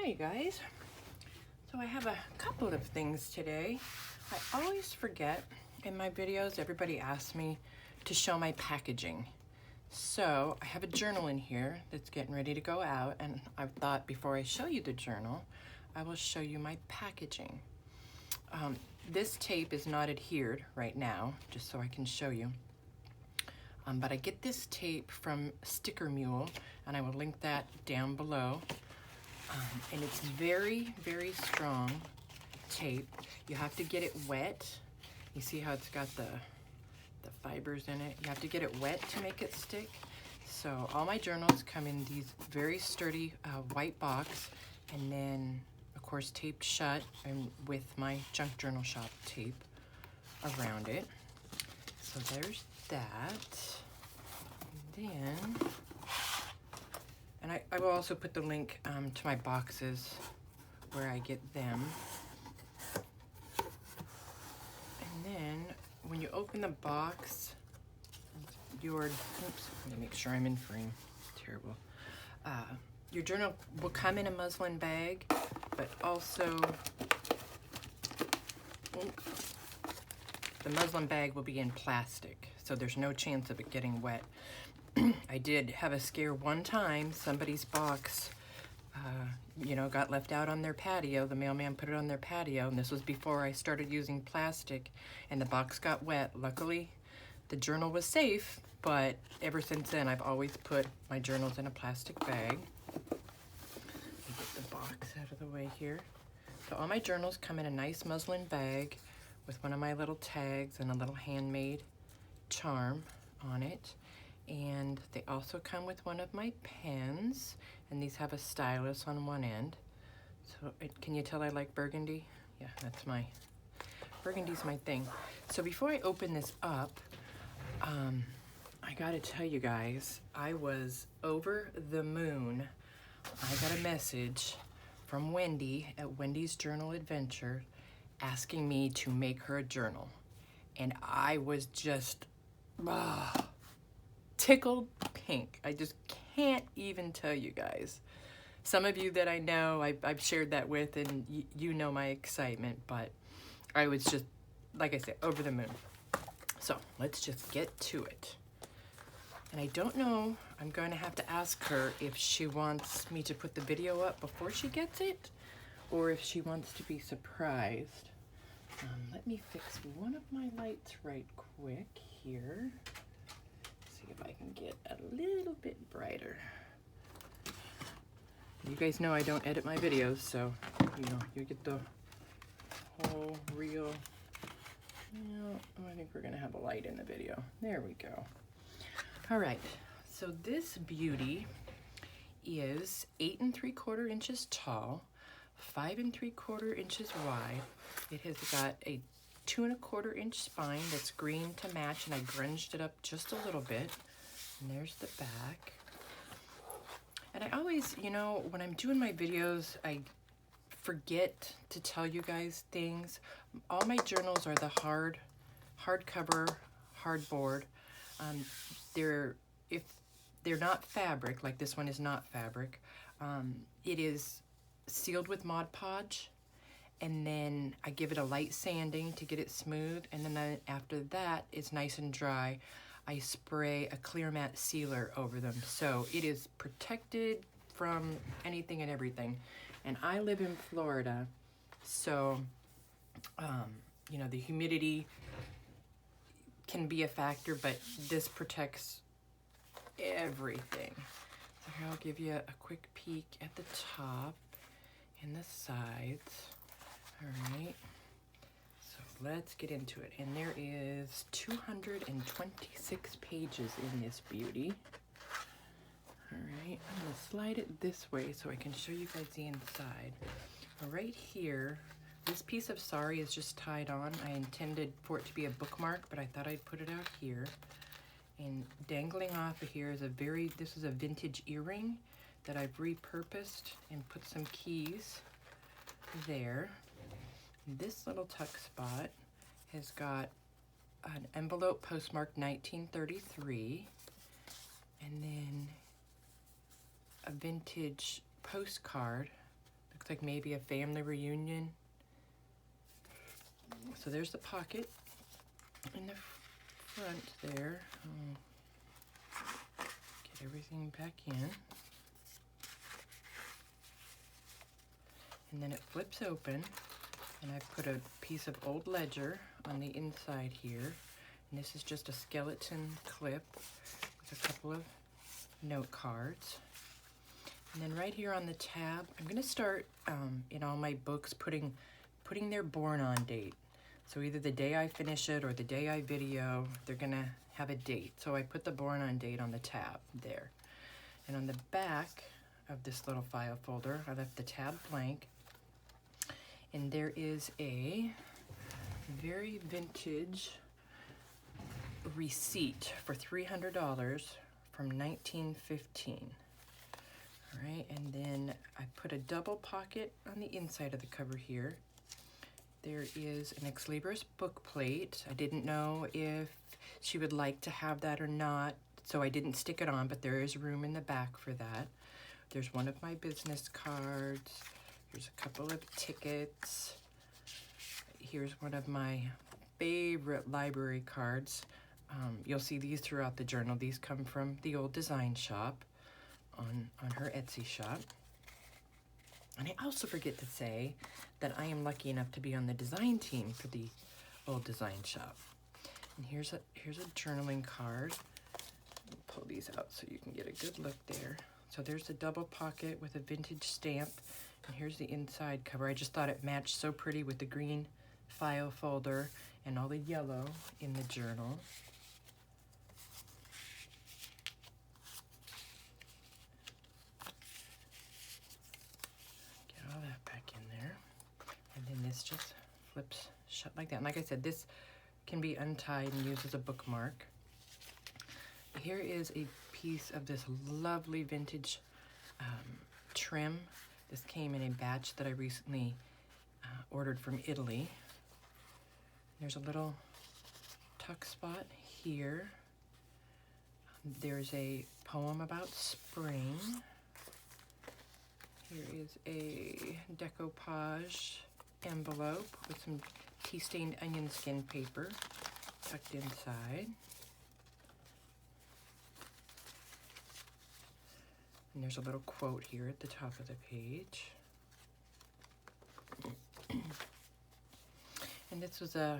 Hi guys. So I have a couple of things today. I always forget in my videos, everybody asks me to show my packaging. So I have a journal in here that's getting ready to go out, and I thought before I show you the journal, I will show you my packaging. This tape is not adhered right now, just so I can show you. But I get this tape from Sticker Mule, and I will link that down below. And it's very, very strong tape. You have to get it wet. You see how it's got the fibers in it? You have to get it wet to make it stick. So all my journals come in these very sturdy white box, and then of course taped shut and with my junk journal shop tape around it. So there's that. And then I will also put the link to my boxes where I get them. And then when you open the box, oops, let me make sure I'm in frame. Terrible. Your journal will come in a muslin bag, but also the muslin bag will be in plastic, so there's no chance of it getting wet. I did have a scare one time. Somebody's box, got left out on their patio. The mailman put it on their patio, and this was before I started using plastic, and the box got wet. Luckily, the journal was safe, but ever since then, I've always put my journals in a plastic bag. Let me get the box out of the way here. So all my journals come in a nice muslin bag with one of my little tags and a little handmade charm on it. And they also come with one of my pens, and these have a stylus on one end. So can you tell I like burgundy? Yeah, burgundy's my thing. So before I open this up, I gotta tell you guys, I was over the moon. I got a message from Wendy at Wendy's Journal Adventure asking me to make her a journal. And I was just, tickled pink. I just can't even tell you guys. Some of you that I know, I've shared that with, and you know my excitement, but I was just, like I said, over the moon. So let's just get to it. And I don't know, I'm going to have to ask her if she wants me to put the video up before she gets it, or if she wants to be surprised. Let me fix one of my lights right quick here. If I can get a little bit brighter. You guys know I don't edit my videos, so you get the whole real. I think we're gonna have a light in the video. There we go. All right, so this beauty is 8 3/4 inches tall, 5 3/4 inches wide. It has got a 2 1/4 inch spine that's green to match, and I grunged it up just a little bit. And there's the back. And I always, when I'm doing my videos, I forget to tell you guys things. All my journals are the hardcover, hardboard. If they're not fabric, like this one is not fabric, it is sealed with Mod Podge. And then I give it a light sanding to get it smooth. And then after that, it's nice and dry. I spray a clear matte sealer over them. So it is protected from anything and everything. And I live in Florida, so, the humidity can be a factor, but this protects everything. So here I'll give you a quick peek at the top and the sides. All right, so let's get into it. And there is 226 pages in this beauty. All right, I'm gonna slide it this way so I can show you guys the inside. Right here, this piece of sari is just tied on. I intended for it to be a bookmark, but I thought I'd put it out here. And dangling off of here is this is a vintage earring that I've repurposed and put some keys there. This little tuck spot has got an envelope postmarked 1933, and then a vintage postcard looks like maybe a family reunion. So there's the pocket in the front there. Get everything back in. And then it flips open, and I put a piece of old ledger on the inside here. And this is just a skeleton clip with a couple of note cards. And then right here on the tab, I'm gonna start in all my books putting their born on date. So either the day I finish it or the day I video, they're gonna have a date. So I put the born on date on the tab there. And on the back of this little file folder, I left the tab blank. And there is a very vintage receipt for $300 from 1915. All right, and then I put a double pocket on the inside of the cover here. There is an Ex Libris book plate. I didn't know if she would like to have that or not, so I didn't stick it on, but there is room in the back for that. There's one of my business cards. Here's a couple of tickets. Here's one of my favorite library cards. You'll see these throughout the journal. These come from the Old Design Shop on her Etsy shop. And I also forget to say that I am lucky enough to be on the design team for the Old Design Shop. And here's a journaling card. Pull these out so you can get a good look there. So there's a double pocket with a vintage stamp. And here's the inside cover. I just thought it matched so pretty with the green file folder and all the yellow in the journal. Get all that back in there. And then this just flips shut like that. And like I said, this can be untied and used as a bookmark. Here is a piece of this lovely vintage trim. This came in a batch that I recently ordered from Italy. There's a little tuck spot here. There's a poem about spring. Here is a decoupage envelope with some tea-stained onion skin paper tucked inside. And there's a little quote here at the top of the page. And this was a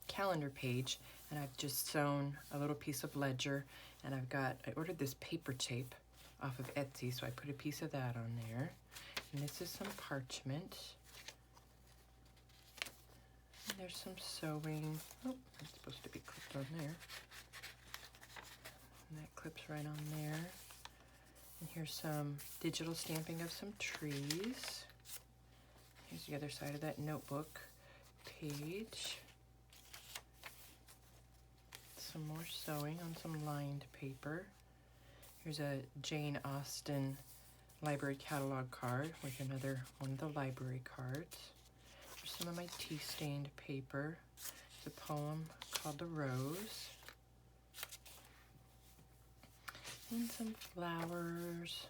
calendar page, and I've just sewn a little piece of ledger, and I ordered this paper tape off of Etsy, so I put a piece of that on there. And this is some parchment. And there's some sewing. Oh, it's supposed to be clipped on there. And that clips right on there. And here's some digital stamping of some trees. Here's the other side of that notebook page. Some more sewing on some lined paper. Here's a Jane Austen library catalog card with another one of the library cards. Here's some of my tea-stained paper. It's a poem called The Rose. And some flowers.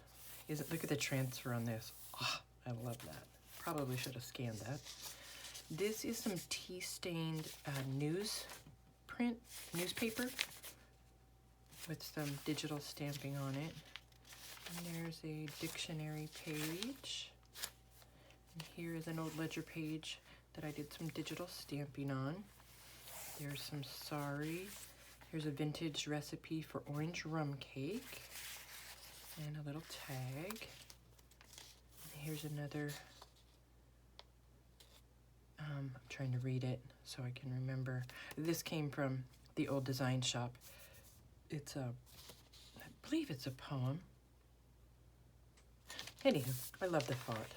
Look at the transfer on this. Oh, I love that. Probably should have scanned that. This is some tea-stained newspaper with some digital stamping on it. And there's a dictionary page. And here is an old ledger page that I did some digital stamping on. There's some sari. Here's a vintage recipe for orange rum cake. And a little tag. And here's another, I'm trying to read it so I can remember. This came from the Old Design Shop. It's I believe it's a poem. Anywho, I love the font.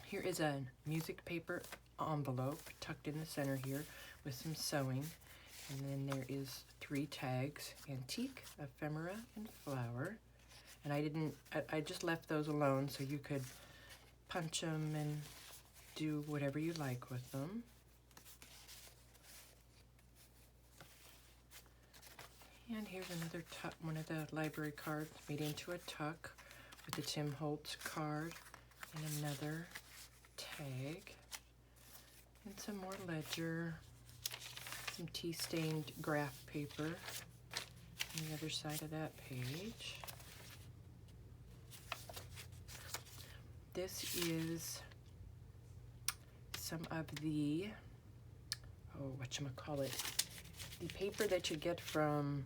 Here is a music paper envelope tucked in the center here with some sewing. And then there is 3 tags, antique, ephemera, and flower. And I just left those alone so you could punch them and do whatever you like with them. And here's another tuck, one of the library cards made into a tuck with the Tim Holtz card and another tag. And some more ledger, some tea-stained graph paper on the other side of that page. This is some of the, whatchamacallit, the paper that you get from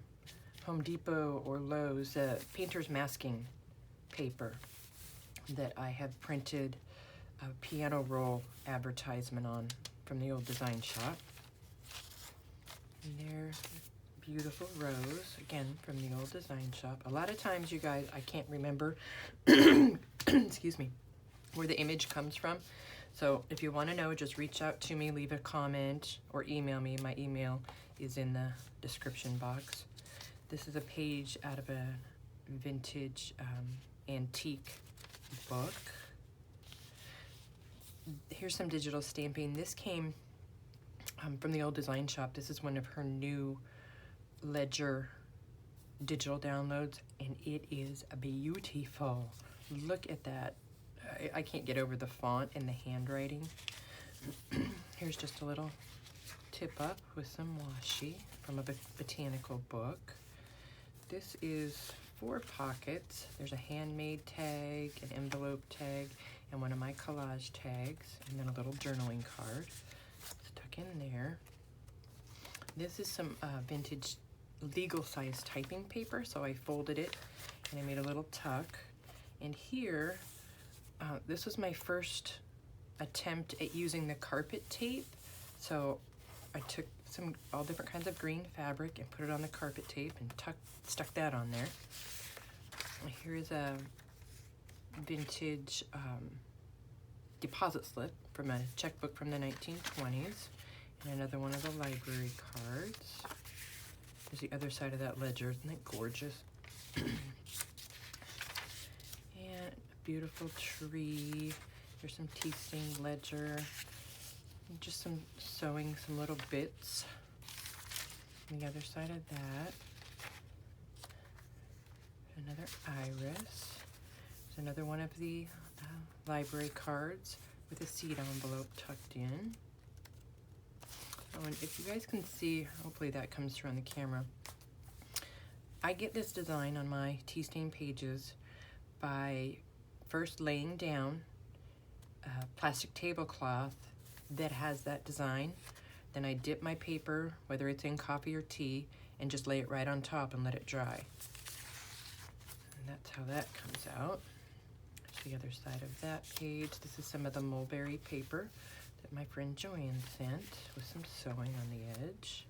Home Depot or Lowe's, painter's masking paper that I have printed a piano roll advertisement on from the old design shop. And there's a beautiful rose, again, from the old design shop. A lot of times, you guys, I can't remember, excuse me, where the image comes from. So if you want to know, just reach out to me, leave a comment, or email me. My email is in the description box. This is a page out of a vintage antique book. Here's some digital stamping. This came from the old design shop. This is one of her new ledger digital downloads, and it is beautiful. Look at that. I can't get over the font and the handwriting. Here's just a little tip up with some washi from a botanical book. This is 4 pockets. There's a handmade tag, an envelope tag, and one of my collage tags, and then a little journaling card. Stuck in there. This is some vintage legal size typing paper, so I folded it and I made a little tuck. And here, this was my first attempt at using the carpet tape. So I took all different kinds of green fabric and put it on the carpet tape and stuck that on there. Here's a vintage deposit slip from a checkbook from the 1920s, and another one of the library cards. There's the other side of that ledger. Isn't that gorgeous? And a beautiful tree. There's some tea-stained ledger. And just some sewing, some little bits. On the other side of that, another iris. There's another one of the library cards with a seed envelope tucked in. Oh, and if you guys can see, hopefully that comes through on the camera, I get this design on my tea-stained pages by first laying down a plastic tablecloth that has that design. Then I dip my paper, whether it's in coffee or tea, and just lay it right on top and let it dry. And that's how that comes out. There's the other side of that page. This is some of the mulberry paper that my friend Joanne sent with some sewing on the edge.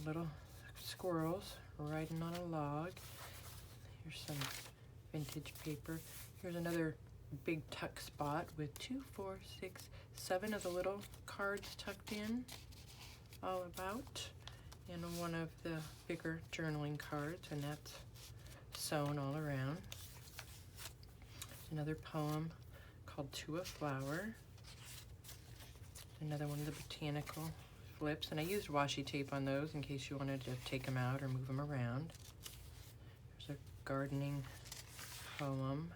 Little squirrels riding on a log. Here's some vintage paper. Here's another big tuck spot with 2, 4, 6, 7 of the little cards tucked in all about, and one of the bigger journaling cards, and that's sewn all around. Another poem called To a Flower. Another one of the botanical flips, and I used washi tape on those in case you wanted to take them out or move them around. There's a gardening poem.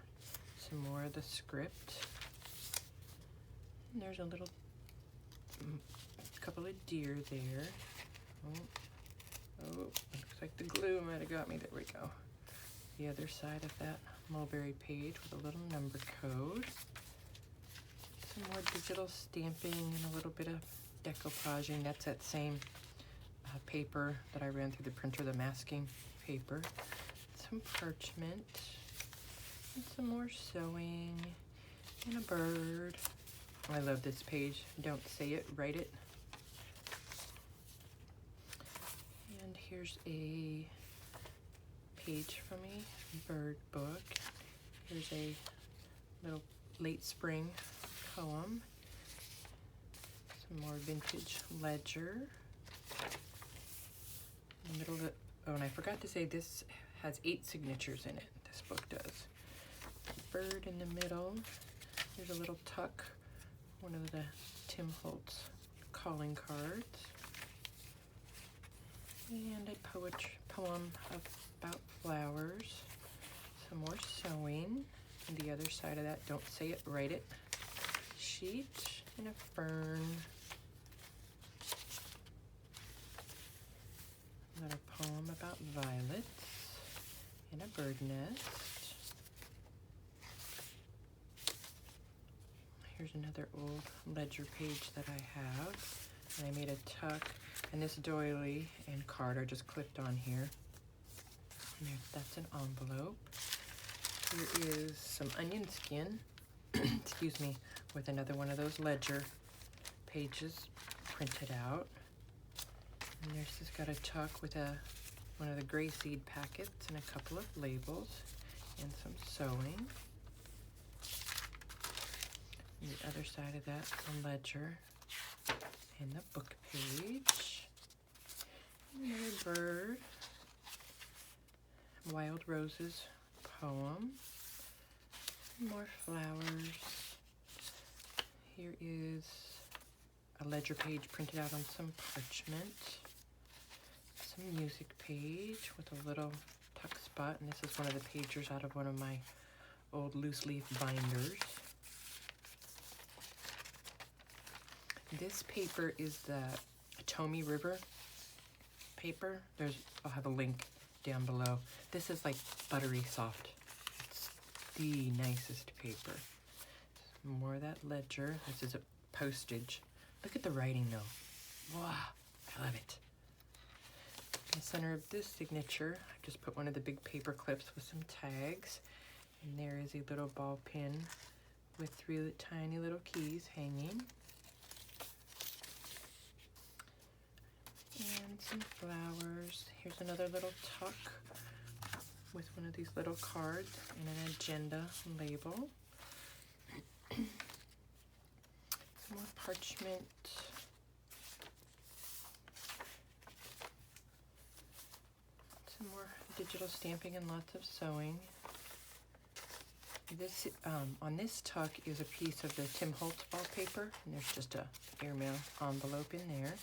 Some more of the script. And there's a little couple of deer there. Oh, looks like the glue might have got me. There we go. The other side of that mulberry page with a little number code. Some more digital stamping and a little bit of decoupaging. That's that same paper that I ran through the printer, the masking paper. Some parchment. And some more sewing, and a bird. I love this page. Don't say it, write it. And here's a page from a bird book. Here's a little late spring poem. Some more vintage ledger. In the middle of it, oh, and I forgot to say this has 8 signatures in it. This book does. Bird in the middle. There's a little tuck, one of the Tim Holtz calling cards, and a poem about flowers. more sewing. And the other side of that, don't say it, write it. Sheet and a fern. Another poem about violets and a bird nest. Here's another old ledger page that I have. And I made a tuck, and this doily and card are just clipped on here. And that's an envelope. Here is some onion skin, excuse me, with another one of those ledger pages printed out. And there's just got a tuck with one of the gray seed packets and a couple of labels and some sewing. And the other side of that, the ledger and the book page. Another bird. Wild Roses poem. More flowers. Here is a ledger page printed out on some parchment. Some music page with a little tuck spot, and this is one of the pagers out of one of my old loose leaf binders. This paper is the Tomy River paper. I'll have a link down below. This is like buttery soft. It's the nicest paper. More of that ledger. This is a postage. Look at the writing though. Wow, I love it. In the center of this signature, I just put one of the big paper clips with some tags. And there is a little ball pin with 3 tiny little keys hanging. And some flowers. Here's another little tuck with one of these little cards and an agenda label. Some more parchment. Some more digital stamping and lots of sewing. This on this tuck is a piece of the Tim Holtz wallpaper, and there's just a airmail envelope in there.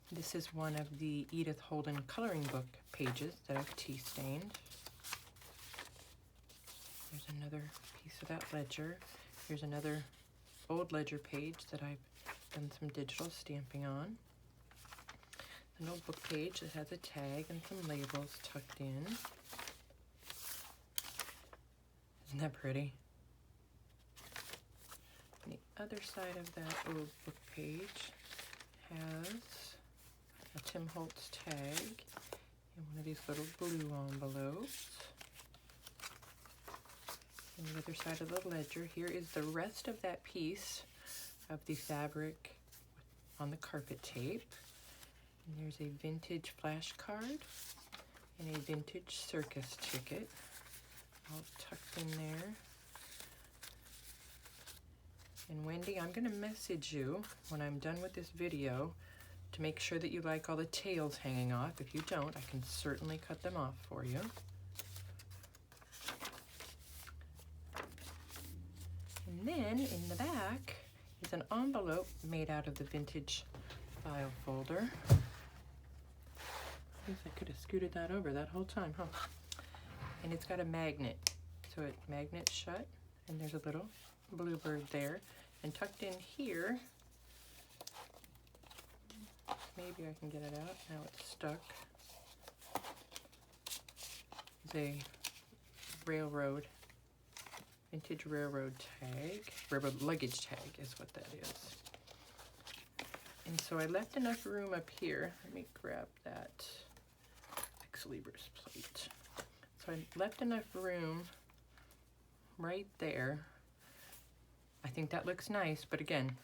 This is one of the Edith Holden coloring book pages that I've tea stained. There's another piece of that ledger. Here's another old ledger page that I've done some digital stamping on. An old book page that has a tag and some labels tucked in. Isn't that pretty? And the other side of that old book page has a Tim Holtz tag and one of these little blue envelopes. And the other side of the ledger, here is the rest of that piece of the fabric on the carpet tape. And there's a vintage flashcard and a vintage circus ticket all tucked in there. And Wendy, I'm gonna message you when I'm done with this video to make sure that you like all the tails hanging off. If you don't, I can certainly cut them off for you. And then in the back is an envelope made out of the vintage file folder. I guess I could have scooted that over that whole time, huh? And it's got a magnet, so it magnets shut, and there's a little bluebird there. And tucked in here, maybe I can get it out, now it's stuck, is a vintage railroad tag, railroad luggage tag is what that is. And so I left enough room up here. Let me grab that Ex Libris plate. So I left enough room right there. I think that looks nice, but again,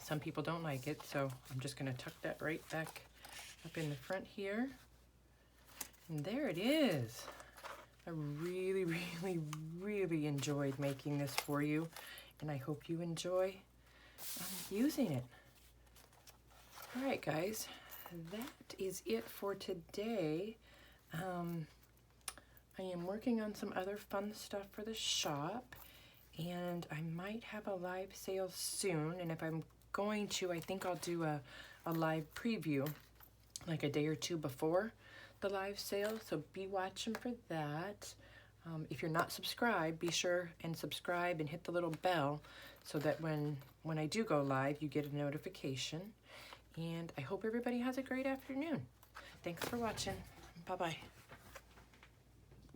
some people don't like it, so I'm just gonna tuck that right back up in the front here. And there it is. I really, really, really enjoyed making this for you, and I hope you enjoy using it. All right, guys, that is it for today. I am working on some other fun stuff for the shop, and I might have a live sale soon, and if I'm going to, I think I'll do a live preview like a day or two before the live sale, so be watching for that. If you're not subscribed, be sure and subscribe and hit the little bell so that when I do go live, you get a notification. And I hope everybody has a great afternoon. Thanks for watching. Bye-bye.